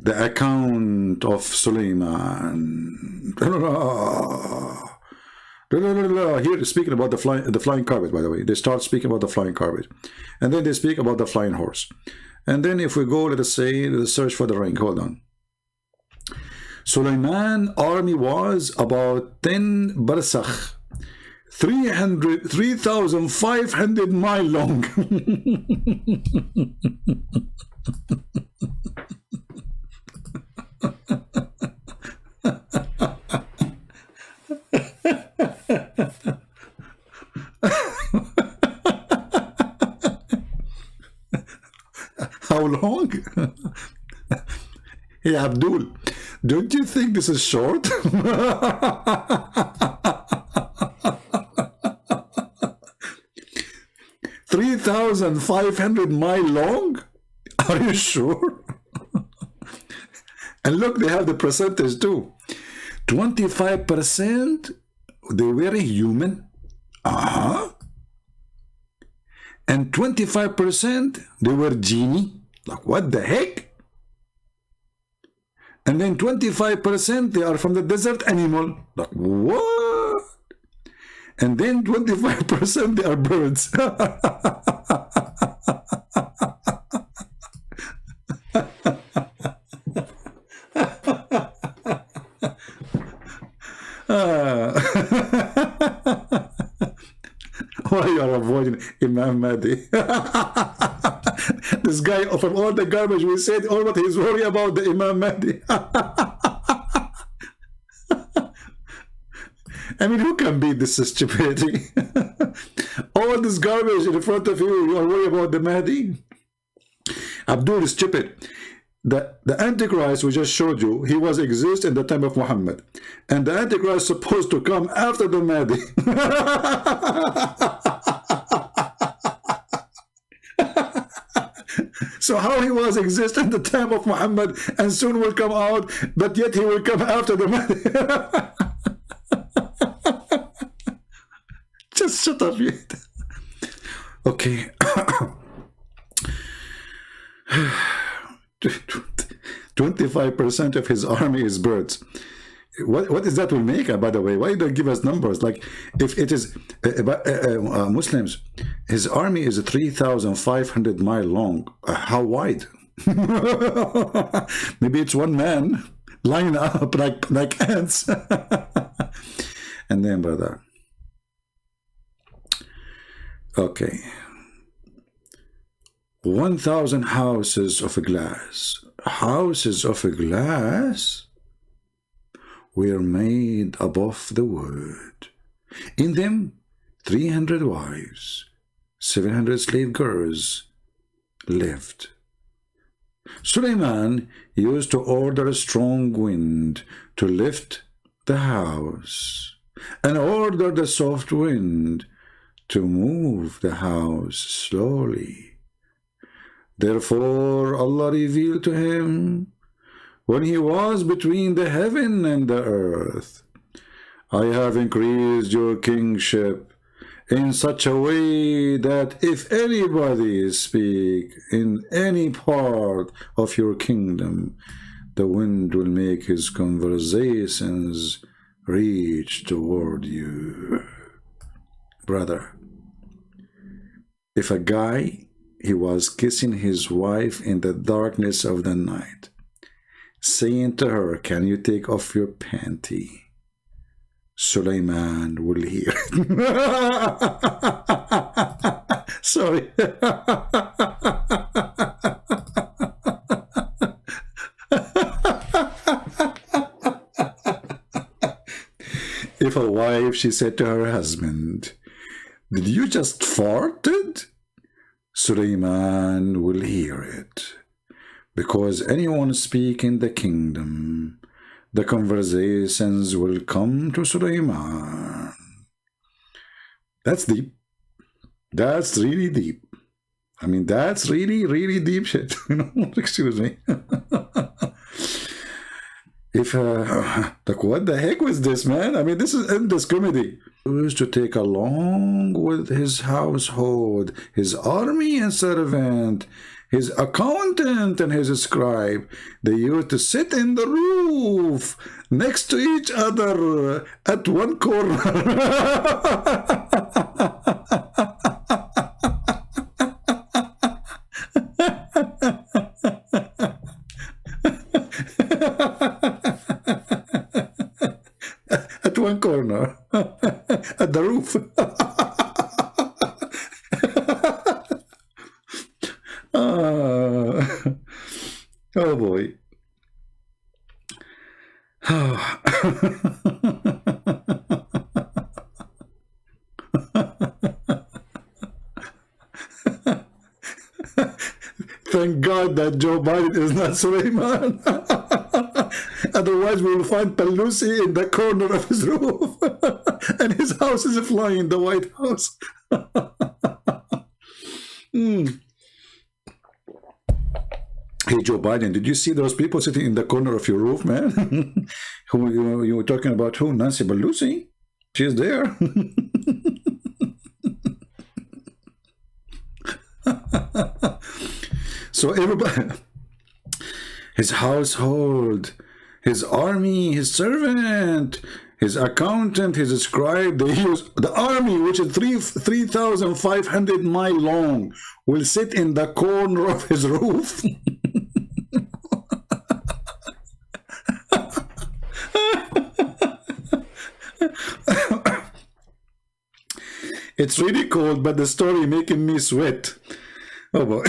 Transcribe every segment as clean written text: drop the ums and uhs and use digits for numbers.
the account of Sulaiman. Here speaking about the flying carpet, by the way. They start speaking about the flying carpet. And then they speak about the flying horse. And then if we go, let us say, the search for the ring. Hold on. Sulaiman army was about 10 barsakh. 3,500 mile long. How long? Hey, Abdul, don't you think this is short? 3,500 mile long? Are you sure? And look, they have the percentage too. 25% they were human. And 25% they were genie. Like, what the heck? And then 25% they are from the desert animal. Like, what? And then 25% they are birds. Why you are avoiding Imam Mahdi? This guy, from all the garbage we said, all what he's worried about the Imam Mahdi. I mean, who can beat this stupidity? All this garbage in front of you, you are worried about the Mahdi? Abdul is stupid. The Antichrist we just showed you, he was exist in the time of Muhammad. And the Antichrist is supposed to come after the Mahdi. So how he was exist in the time of Muhammad and soon will come out, but yet he will come after the Mahdi. Just shut up yet. Okay. 25% of his army is birds. What is that will make, by the way? Why don't give us numbers? Like, if it is Muslims, his army is 3,500 mile long. How wide? Maybe it's one man lined up like ants. And then, brother. Okay. 1,000 houses of glass. Houses of glass were made above the world. In them, 300 wives, 700 slave girls lived. Sulaiman used to order a strong wind to lift the house, and order the soft wind to move the house slowly. Therefore Allah revealed to him when he was between the heaven and the earth, I have increased your kingship in such a way that if anybody speak in any part of your kingdom, the wind will make his conversations reach toward you. Brother, if a guy, he was kissing his wife in the darkness of the night, saying to her, can you take off your panty? Sulaiman will hear it. Sorry. If a wife, she said to her husband, did you just farted? Sulaiman will hear it. Because anyone speak in the kingdom, the conversations will come to Sulaiman. That's deep. That's really deep. I mean, that's really, really deep shit. Excuse me. If, like, what the heck was this, man? I mean, this is endless comedy. He used to take along with his household, his army and servant, his accountant and his scribe, they used to sit in the roof next to each other at one corner. At one corner, at the roof. Oh boy. Thank God that Joe Biden is not Suleiman. Otherwise, we will find Pelosi in the corner of his roof. And his house is flying in the White House. Hey, Joe Biden, did you see those people sitting in the corner of your roof, man? Who you were talking about? Who? Nancy Pelosi? She's there. So everybody, his household, his army, his servant, his accountant, his scribe, they use the army, which is 3,500 miles long, will sit in the corner of his roof. It's really cold, but the story making me sweat. Oh boy.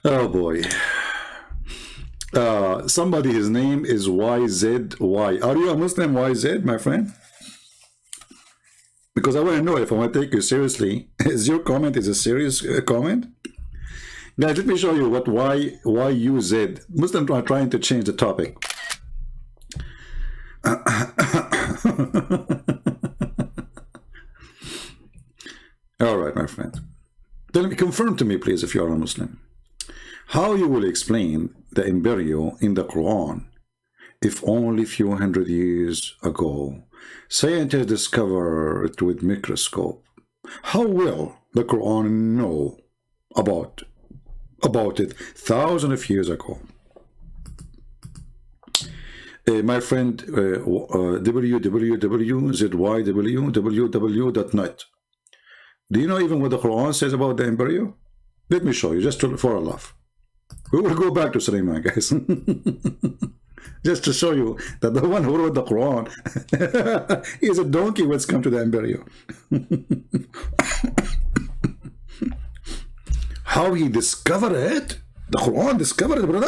Oh boy. Somebody, his name is YZY. Are you a Muslim, YZ, my friend? Because I want to know if I want to take you seriously. Is your comment is a serious comment? Guys, let me show you what YUZ. Muslims are trying to change the topic. All right, my friend. Tell me, confirm to me, please, if you are a Muslim, how you will explain the embryo in the Quran if only a few hundred years ago scientists discovered it with microscope. How will the Quran know about it thousands of years ago? My friend, www.zywww.net. Do you know even what the Quran says about the embryo? Let me show you, just for a laugh. We will go back to Sulaiman, guys. Just to show you that the one who wrote the Quran is a donkey when it's come to the embryo. How he discovered it? The Quran discovered it, brother?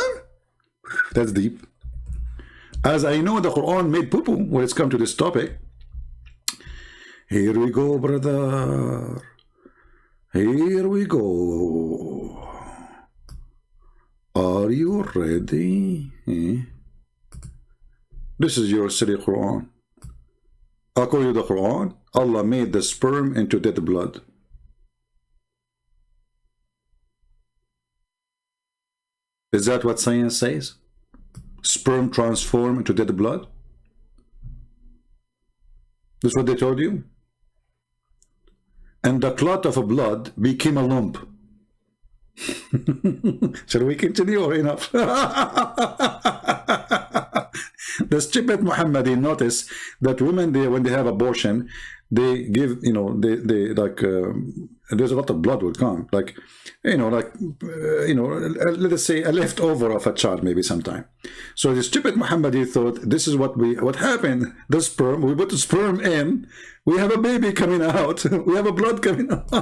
That's deep. As I know, the Quran made poo-poo when it's come to this topic. Here we go, brother. Here we go. Are you ready? This is your silly Quran. According to the Quran, Allah made the sperm into dead blood. Is that what science says? Sperm transform into dead blood? This is what they told you? And the clot of blood became a lump. Shall we continue or enough? The stupid Muhammadi notice that women, when they have abortion, they give, they like, there's a lot of blood will come, like, let us say a leftover of a child maybe sometime. So the stupid Muhammadi thought this is what happened. The sperm, we put the sperm in, we have a baby coming out, we have a blood coming out.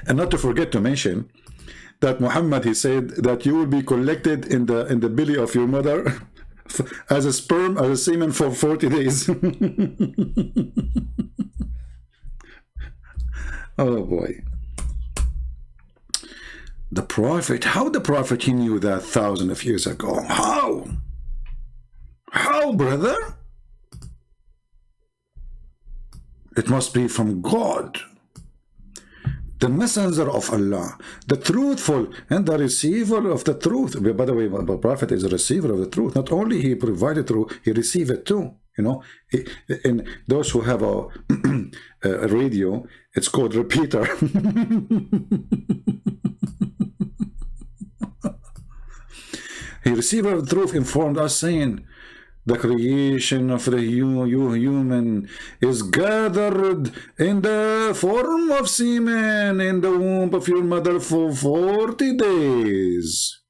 And not to forget to mention that Muhammad, he said that you will be collected in the belly of your mother as a sperm, as a semen for 40 days. Oh boy. The Prophet, how the Prophet, he knew that thousands of years ago? How? How, brother? It must be from God. the messenger of Allah, the truthful and the receiver of the truth. By the way, the Prophet is a receiver of the truth. Not only he provided truth, he received it too. You know, and those who have a radio, it's called repeater. He received the truth, informed us, saying, the creation of the human is gathered in the form of semen in the womb of your mother for 40 days.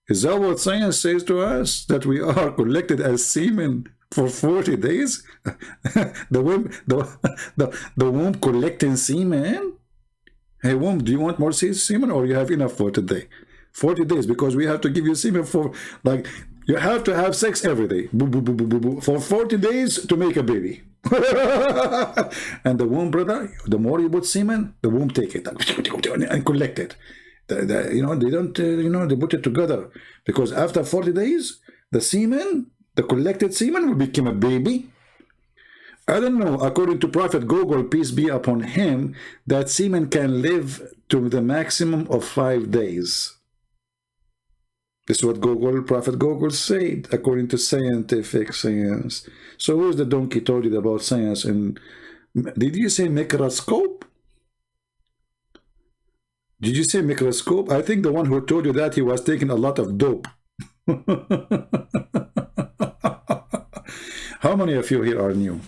Is that what science says to us? That we are collected as semen for 40 days? the womb collecting semen? Hey, womb, do you want more semen, or you have enough for today? 40 days, because we have to give you semen for, like, you have to have sex every day, for 40 days to make a baby. And the womb, brother, the more you put semen, the womb take it and collect it. You know, they don't, you know, they put it together, because after 40 days, the semen, the collected semen, will become a baby. I don't know, according to Prophet Google, peace be upon him, that semen can live to the maximum of 5 days. This is what Prophet Google said, according to scientific science. So who's the donkey told you about science? And did you say microscope? Did you say microscope? I think the one who told you that, he was taking a lot of dope. How many of you here are new?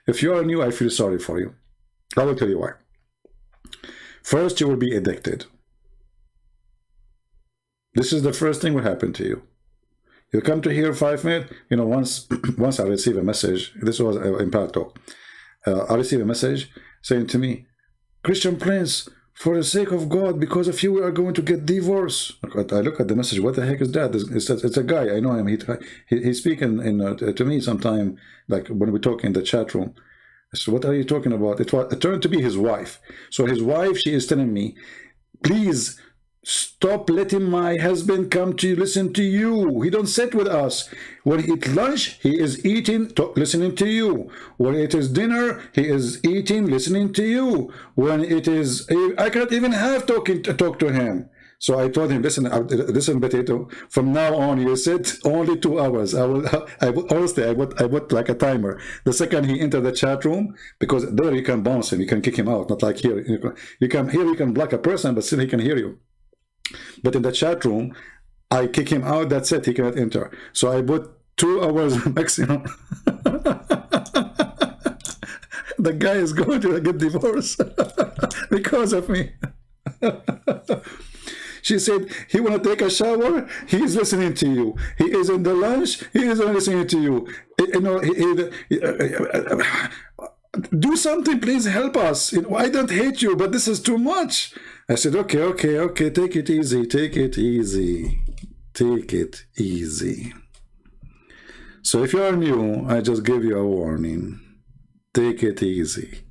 If you are new, I feel sorry for you. I will tell you why. First, you will be addicted. This is the first thing will happen to you. You come to here 5 minutes, you know, once I receive a message, this was in Paltalk, I received a message saying to me, Christian Prince, for the sake of God, because of you, we are going to get divorced. I look at the message, what the heck is that? It's a guy, I know him. He's speaking to me sometime, like when we talk in the chat room. So what are you talking about? It turned to be his wife. So his wife, she is telling me, please, stop letting my husband come to listen to you. He don't sit with us. When he eat lunch, he is eating, listening to you. When it is dinner, he is eating, listening to you. When it is, I can't even have talk to him. So I told him, listen, Potato, from now on, you sit only 2 hours. Honestly, I put like a timer. The second he entered the chat room, because there you can bounce him, you can kick him out, not like here. You can block a person, but still he can hear you. But in the chat room, I kick him out, that's it, he cannot enter. So I put 2 hours maximum. The guy is going to get divorced because of me. She said, he want to take a shower, he is listening to you. He is in the lunch, he is listening to you. You know, do something, please help us. I don't hate you, but this is too much. I said, okay, take it easy, take it easy. So if you are new, I just give you a warning. Take it easy.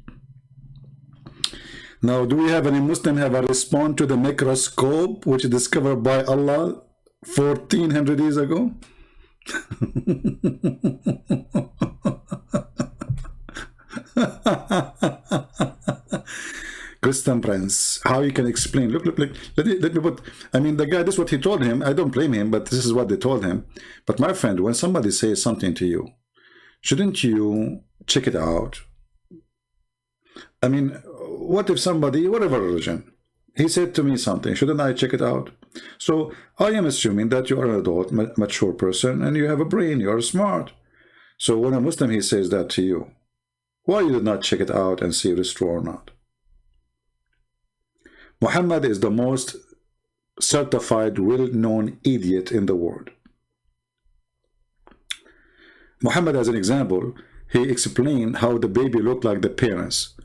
Now, do we have any Muslim have a response to the microscope, which is discovered by Allah 1400 years ago? Christian Prince, how you can explain? Look, let me put, I mean, the guy, this is what he told him. I don't blame him, but this is what they told him. But my friend, when somebody says something to you, shouldn't you check it out? I mean, what if somebody, whatever religion, he said to me something, shouldn't I check it out? So I am assuming that you are an adult, mature person, and you have a brain, you are smart. So when a Muslim, he says that to you, why you did not check it out and see if it's true or not? Muhammad is the most certified, well-known idiot in the world. Muhammad, as an example, he explained how the baby looked like the parents,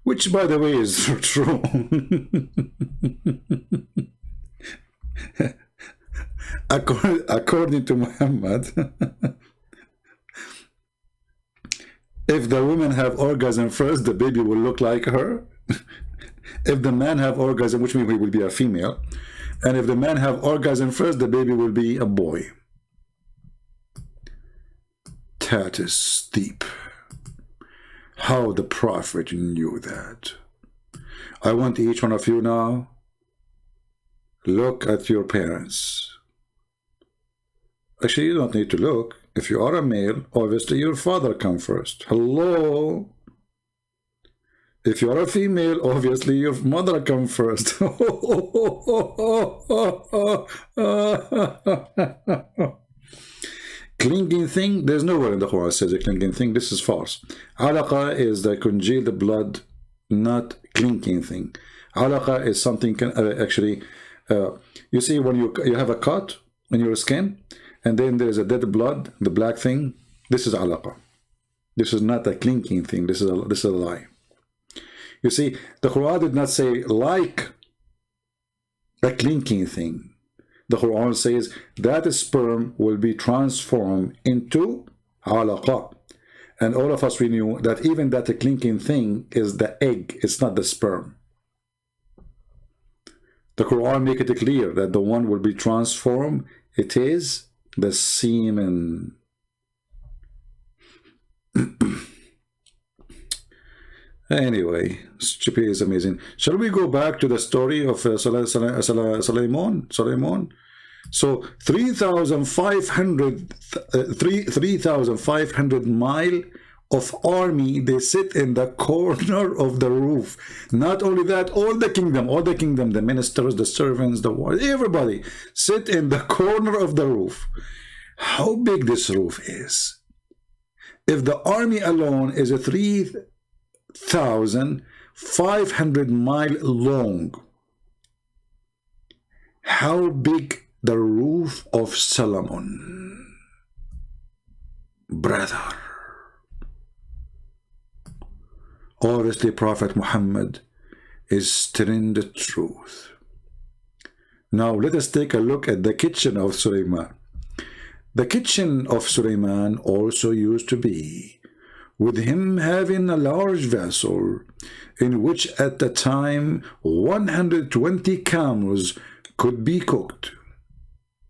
which, by the way, is true. According to Muhammad, if the women have orgasm first, the baby will look like her. If the man have orgasm, which means he will be a female, and if the man have orgasm first, the baby will be a boy. That is steep. How the Prophet knew that. I want each one of you now, look at your parents. Actually, you don't need to look. If you are a male, obviously your father comes first. Hello? If you are a female, obviously your mother comes first. Clinging thing, there's nowhere in the Quran says a clinging thing. This is false. Alaqa is the congealed blood, not clinging thing. Alaqa is something you see when you have a cut in your skin, and then there's a dead blood, the black thing. This is alaqa. This is not a clinking thing. This is a lie. You see, the Quran did not say like a clinking thing. The Quran says that sperm will be transformed into alaqa. And all of us, we knew that even that clinking thing is the egg. It's not the sperm. The Quran make it clear that the one will be transformed. It is the semen. Anyway, stupid is amazing. Shall we go back to the story of Suleiman? So 3,500 mile of army, they sit in the corner of the roof. Not only that, all the kingdom, the ministers, the servants, the warriors, everybody sit in the corner of the roof. How big this roof is? If the army alone is a 3,500 mile long, how big the roof of Solomon, brother? Obviously, Prophet Muhammad is telling the truth. Now, let us take a look at the kitchen of Suleiman. The kitchen of Suleiman also used to be with him having a large vessel in which at the time 120 camels could be cooked.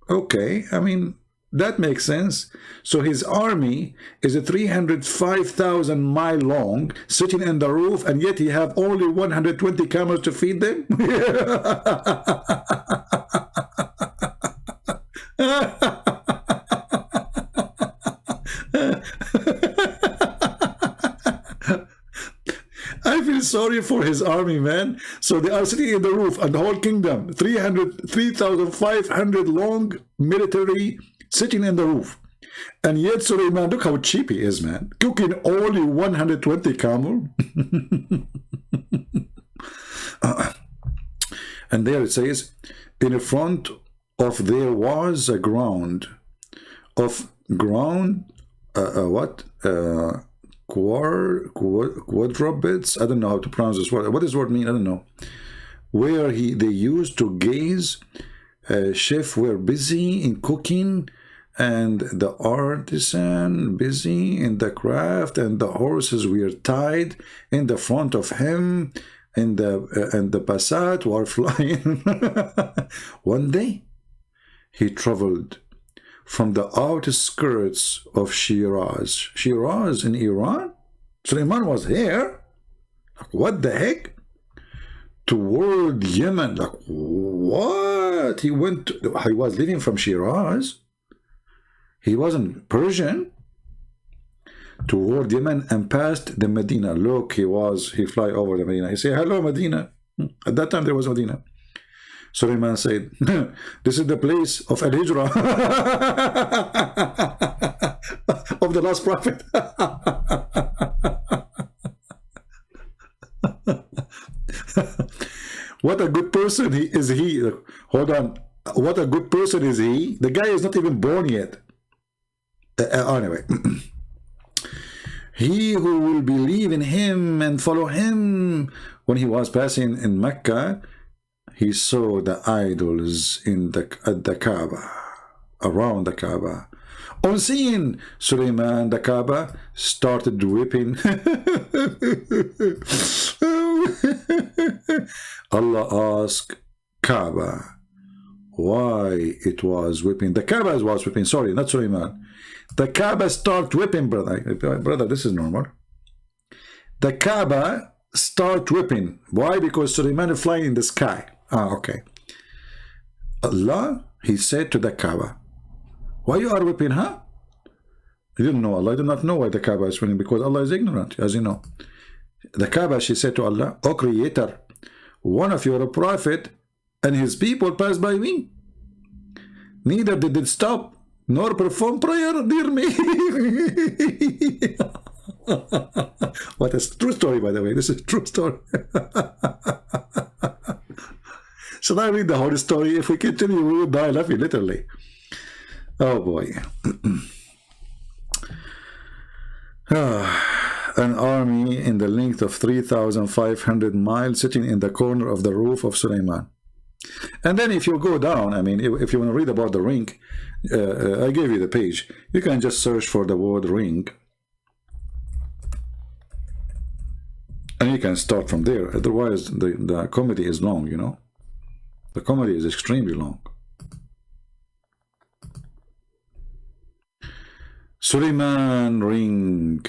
Okay, I mean, that makes sense. So his army is a 305,000 mile long, sitting in the roof, and yet he have only 120 camels to feed them. I feel sorry for his army, man. So they are sitting in the roof, and the whole kingdom, 3,500 long military sitting in the roof. And yet Suleiman, look how cheap he is, man. Cooking only 120 camel. And there it says, in front of there was a ground of quadrupeds. I don't know how to pronounce this word. What does this word mean? I don't know. Where they used to gaze. Chefs were busy in cooking, and the artisan busy in the craft, and the horses were tied in the front of him, and the Passat were flying. One day, he traveled from the outskirts of Shiraz. Shiraz in Iran? Suleiman was here? Like, what the heck? Toward Yemen. Like, what? He was living from Shiraz. He wasn't Persian. Toward Yemen and past the Medina. Look, he fly over the Medina. He said, hello, Medina. At that time, there was Medina. Suleiman said, this is the place of Al-Hijrah of the last prophet. What a good person is he. Hold on. What a good person is he. The guy is not even born yet. Anyway. He who will believe in him and follow him. When he was passing in Mecca, he saw the idols at the Kaaba, around the Kaaba. On seeing Suleiman, the Kaaba started weeping. Allah asked Kaaba why it was weeping. The Kaaba was weeping, sorry, not Suleiman. The Kaaba started weeping, brother. Brother, this is normal. The Kaaba start whipping. Why? Because Sulaiman is flying in the sky. Okay. Allah, he said to the Kaaba, why you are whipping, huh? You didn't know Allah. I do not know why the Kaaba is whipping, because Allah is ignorant, as you know. The Kaaba, she said to Allah, O Creator, one of your prophet and his people passed by me. Neither did it stop nor perform prayer near me. What a true story, by the way. This is a true story. Should I read the whole story? If we continue, we will die laughing, literally. Oh boy. An army in the length of 3,500 miles sitting in the corner of the roof of Sulaiman. And then if you go down, I mean, if you want to read about the ring, I gave you the page. You can just search for the word ring. And you can start from there. Otherwise, the comedy is long, you know. The comedy is extremely long. Sulaiman ring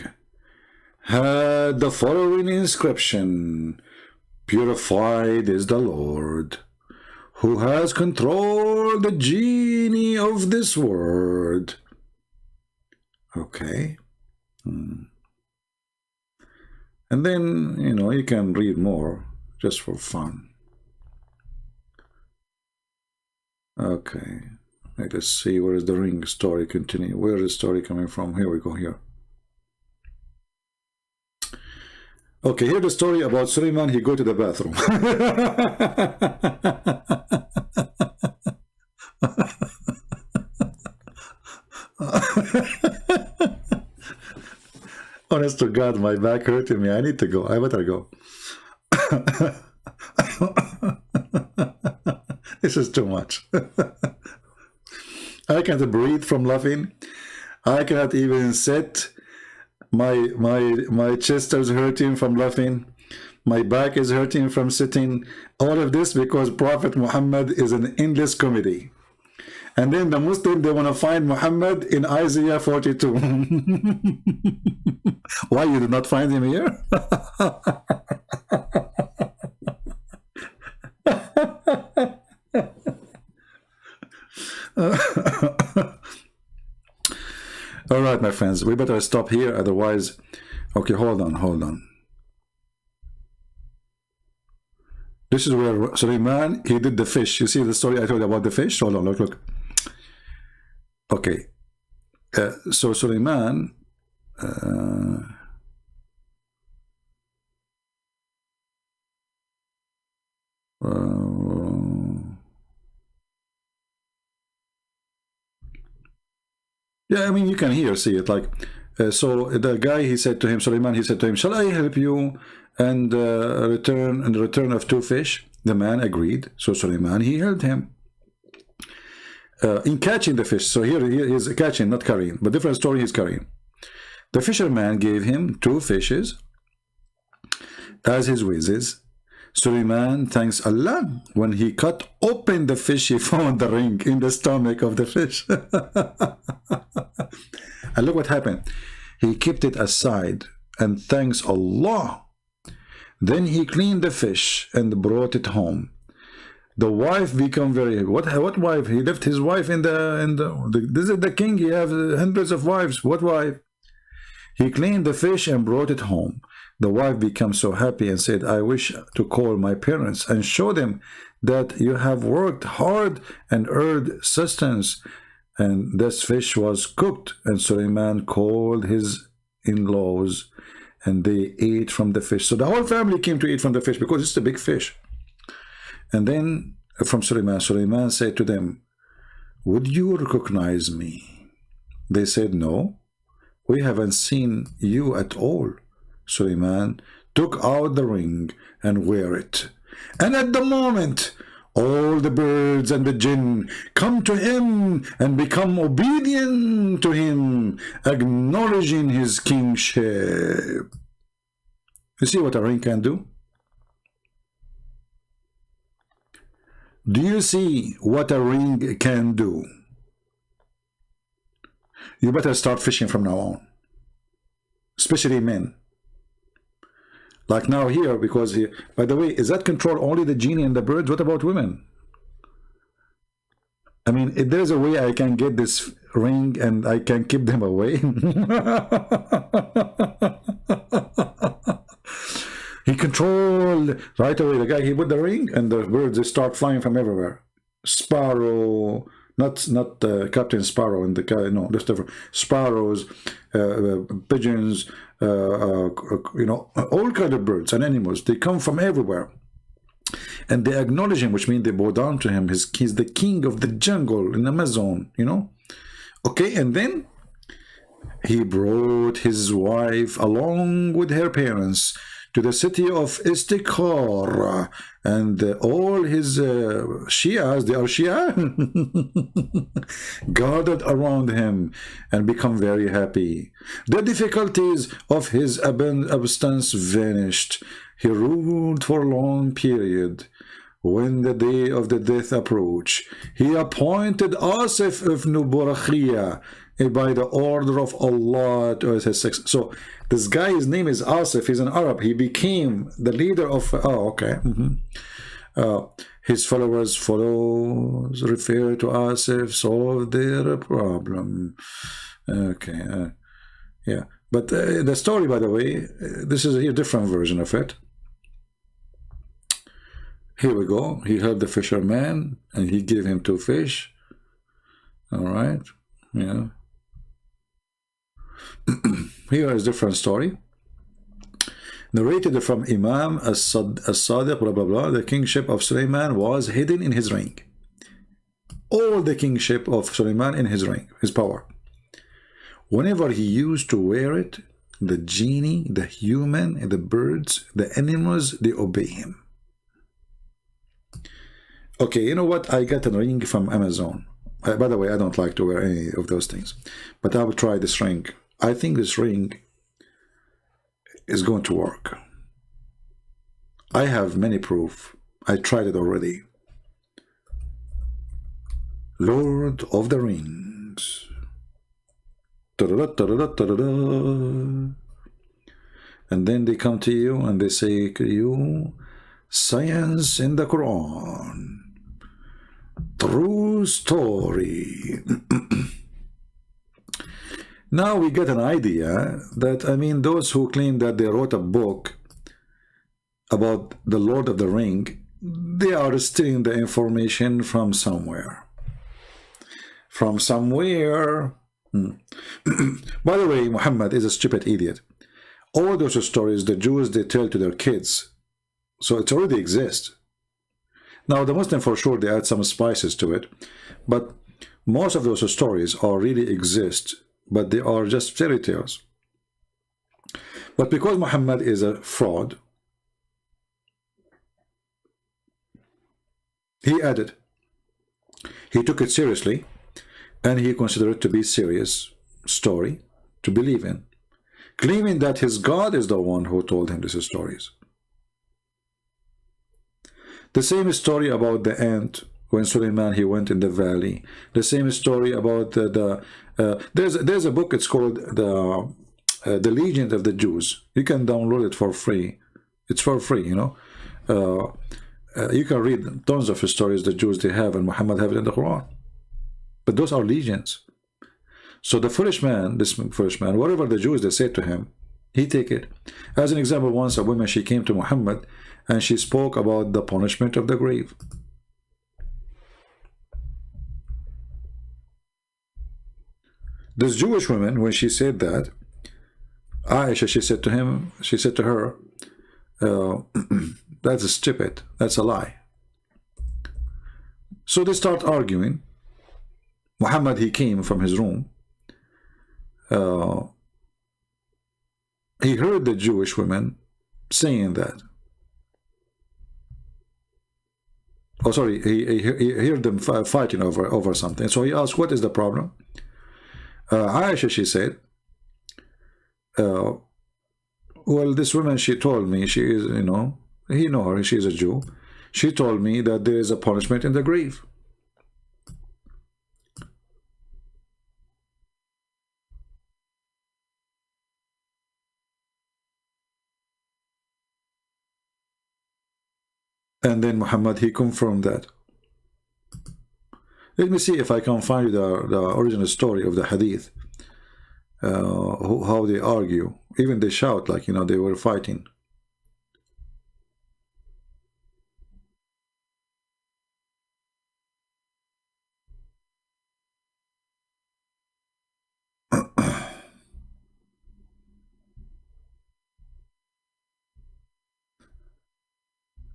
had the following inscription: Purified is the Lord, who has controlled the genie of this world. Okay. And then, you know, you can read more just for fun. Okay. Let's see, where is the ring story continue? Where is the story coming from? Here we go, here. Okay, here's the story about Sulaiman. He go to the bathroom. Honest to God, my back hurting me. I need to go. I better go. This is too much. I can't breathe from laughing. I cannot even sit. My chest is hurting from laughing. My back is hurting from sitting. All of this because Prophet Muhammad is an endless comedy. And then the Muslim, they want to find Muhammad in Isaiah 42. Why you did not find him here? All right, my friends, we better stop here, otherwise. Okay, hold on. This is where Sulaiman, he did the fish. You see the story I told you about the fish? Hold on, look. Okay, so Sulaiman, yeah, I mean, you can see it, like, so the guy, he said to him, Sulaiman, he said to him, shall I help you and return of 2 fish? The man agreed. So Sulaiman, he helped him in catching the fish. So here he is catching, not carrying, but different story, he's carrying. The fisherman gave him 2 fishes as his wages. Sulaiman thanks Allah. When he cut open the fish, he found the ring in the stomach of the fish. And look what happened. He kept it aside and thanks Allah. Then he cleaned the fish and brought it home. The wife become very, what wife? He left his wife in the this is the king, he have hundreds of wives. What wife? He cleaned the fish and brought it home. The wife became so happy and said, I wish to call my parents and show them that you have worked hard and earned sustenance. And this fish was cooked, and Sulaiman called his in-laws, and they ate from the fish. So the whole family came to eat from the fish because it's a big fish. And then from Sulaiman said to them, would you recognize me? They said, no, we haven't seen you at all. Sulaiman took out the ring and wear it. And at the moment, all the birds and the jinn come to him and become obedient to him, acknowledging his kingship. You see what a ring can do? Do you see what a ring can do? You better start fishing from now on, especially men. Like now here, because he, by the way, is that control only the genie and the birds? What about women? I mean, if there's a way I can get this ring and I can keep them away. He controlled right away. The guy, he put the ring and the birds, they start flying from everywhere. Sparrow, not Captain Sparrow and the guy, no, just different. Sparrows, pigeons, you know, all kind of birds and animals. They come from everywhere. And they acknowledge him, which means they bow down to him. He's the king of the jungle in Amazon, you know. Okay, and then he brought his wife along with her parents to the city of Istikhar, and all his Shias, they are Shia, gathered around him and become very happy. The difficulties of his absence vanished. He ruled for a long period. When the day of the death approached, he appointed Asif ibn Burakhia by the order of Allah to his successor. So this guy, his name is Asif, he's an Arab. He became the leader of, oh, okay. His followers refer to Asif, solve their problem. Okay, yeah. But the story, by the way, this is a different version of it. Here we go. He helped the fisherman and he gave him 2 fish. All right. Yeah. Here is a different story. Narrated from Imam As-Sadiq, blah, blah, blah. The kingship of Sulaiman was hidden in his ring. All the kingship of Sulaiman in his ring, his power. Whenever he used to wear it, the genie, the human, the birds, the animals, they obey him. Okay, you know what? I got a ring from Amazon. By the way, I don't like to wear any of those things. But I will try this ring. I think this ring is going to work. I have many proof. I tried it already. Lord of the Rings. And then they come to you and they say to you, science in the Quran. True story. Now we get an idea that, I mean, those who claim that they wrote a book about the Lord of the Ring, they are stealing the information from somewhere. From somewhere. By the way, Muhammad is a stupid idiot. All those stories, the Jews, they tell to their kids. So it already exists. Now, the Muslim, for sure, they add some spices to it. But most of those stories are really exist, but they are just fairy tales. But because Muhammad is a fraud, he added, he took it seriously, and he considered it to be serious story to believe in, claiming that his God is the one who told him these stories. The same story about the ant when Suleiman he went in the valley. The same story about there's a book. It's called the Legend of the Jews. You can download it for free. It's for free, you know. You can read tons of stories the Jews they have, and Muhammad have it in the Quran. But those are legends. So the foolish man, this foolish man, whatever the Jews they said to him, he take it. As an example, once a woman, she came to Muhammad and she spoke about the punishment of the grave. This Jewish woman, when she said that, Aisha, she said to her, that's stupid, that's a lie. So they start arguing. Muhammad, he came from his room. He heard the Jewish women saying that. Oh, sorry, he heard them fighting over something. So he asked, what is the problem? Aisha, she said, well, this woman, she told me, she is, you know her, she is a Jew. She told me that there is a punishment in the grave. And then Muhammad, he confirmed that. Let me see if I can find the original story of the hadith. How they argue. Even they shout like, you know, they were fighting.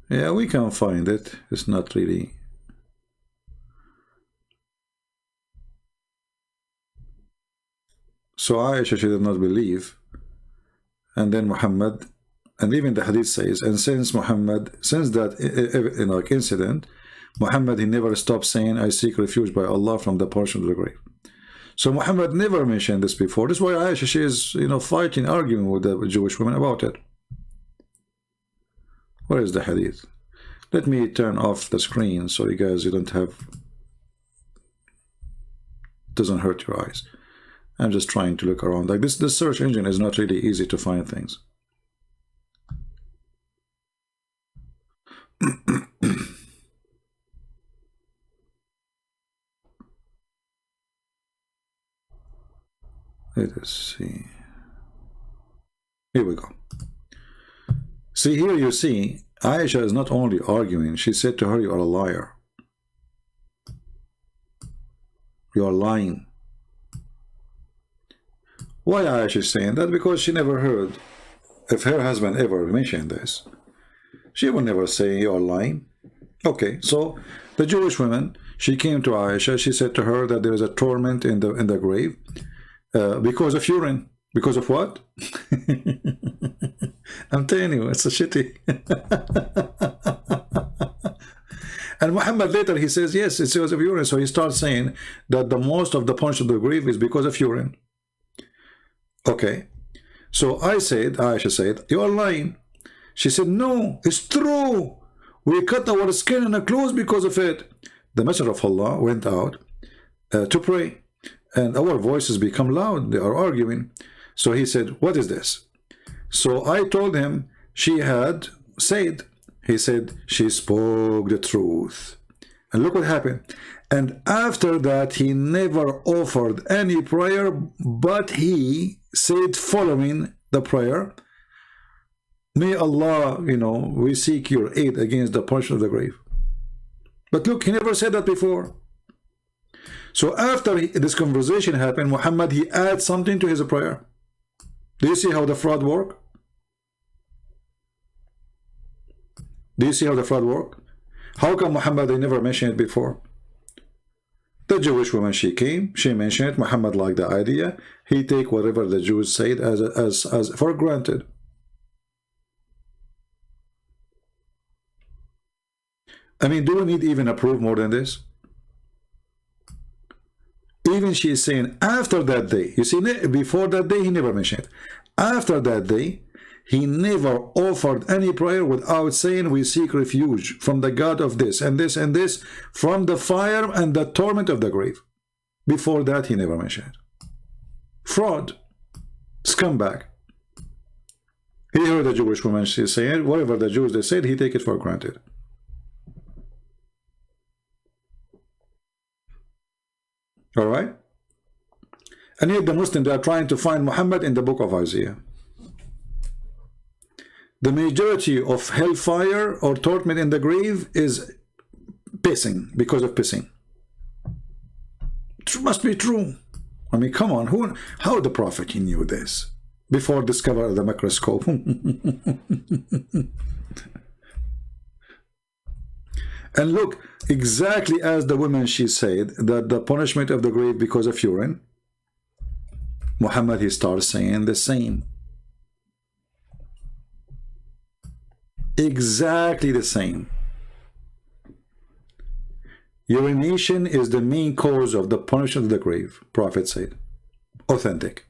Yeah, we can find it. It's not really. So Aisha, she did not believe. And then Muhammad, and even the hadith says, and since that you know, incident, Muhammad, he never stopped saying, I seek refuge by Allah from the punishment of the grave. So Muhammad never mentioned this before. This is why Aisha, she is, you know, fighting, arguing with the Jewish women about it. Where is the hadith? Let me turn off the screen so you guys, you don't have, doesn't hurt your eyes. I'm just trying to look around. Like this search engine is not really easy to find things. Let us see. Here we go. See, here you see, Aisha is not only arguing, she said to her, you are a liar. You are lying. Why Aisha is saying that? Because she never heard, if her husband ever mentioned this, she would never say you are lying. Okay, so the Jewish woman, she came to Aisha, she said to her that there is a torment in the grave because of urine. Because of what? I'm telling you, it's a shitty. And Muhammad later, he says, yes, it's because of urine. So he starts saying that the most of the punishment of the grave is because of urine. Okay. So Aisha said, you are lying. She said, no, it's true. We cut our skin and our clothes because of it. The Messenger of Allah went out to pray. And our voices become loud. They are arguing. So he said, what is this? So I told him she had said. He said, she spoke the truth. And look what happened. And after that, he never offered any prayer, but he said following the prayer, may Allah, you know, we seek your aid against the punishment of the grave. But look, he never said that before. So after this conversation happened, Muhammad, he adds something to his prayer. Do you see how the fraud work? Do you see how the fraud work? How come Muhammad, they never mentioned it before? The Jewish woman, she came, she mentioned it, Muhammad liked the idea, he take whatever the Jews said as for granted. I mean, do we need even a proof more than this? Even she is saying after that day, you see, before that day, he never mentioned it. After that day, he never offered any prayer without saying, we seek refuge from the God of this and this and this, from the fire and the torment of the grave. Before that, he never mentioned it. Fraud. Scumbag. He heard the Jewish woman, she saying, whatever the Jews they said, he take it for granted. All right? And yet the Muslims, they are trying to find Muhammad in the book of Isaiah. The majority of hellfire or torment in the grave is pissing, because of pissing. It must be true. I mean, come on, how the Prophet, he knew this before discovering the microscope? And look, exactly as the woman, she said that the punishment of the grave because of urine, Muhammad, he starts saying the same. Exactly the same. Urination is the main cause of the punishment of the grave, Prophet said. Authentic.